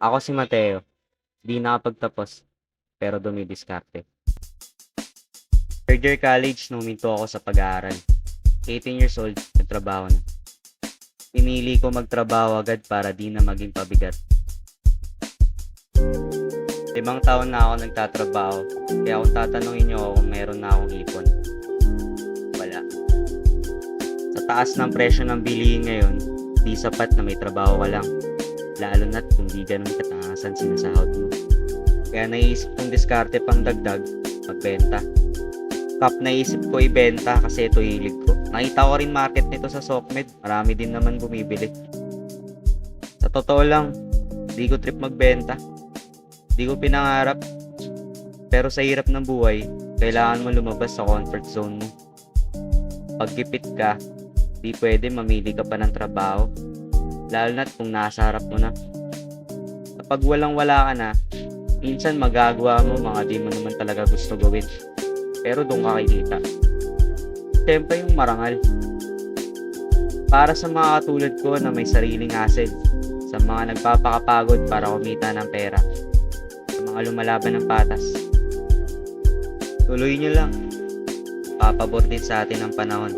Ako si Mateo, di nakapagtapos, pero dumidiskarte. Third year college nung huminto ako sa pag-aaral. 18 years old, nagtrabaho na. Pinili ko magtrabaho agad para di na maging pabigat. 5 taon na ako nagtatrabaho, kaya kung tatanungin niyo ako kung meron na akong ipon, wala. Sa taas ng presyo ng bilihin ngayon, di sapat na may trabaho ka lang. Lalo na't kung di ganun kataasan sinasahod mo. Kaya naisip kong diskarte pang dagdag, magbenta. Cup naisip ko ibenta kasi ito hilig ko. Nakita ko rin market nito sa Sokmed, marami din naman bumibili. Sa totoo lang, di ko trip magbenta. Di ko pinangarap. Pero sa hirap ng buhay, kailangan mo lumabas sa comfort zone mo. Pagkipit ka, di pwede mamili ka pa ng trabaho. Lalo na't kung nasa harap mo na. Kapag walang-wala ka na, minsan magagawa mo mga di mo naman talaga gusto gawin. Pero doon ka kikita. Siyempre yung marangal. Para sa mga katulad ko na may sariling asset, sa mga nagpapakapagod para kumita ng pera, sa mga lumalaban ng patas. Tuloy nyo lang. Papabor din sa atin ang panahon.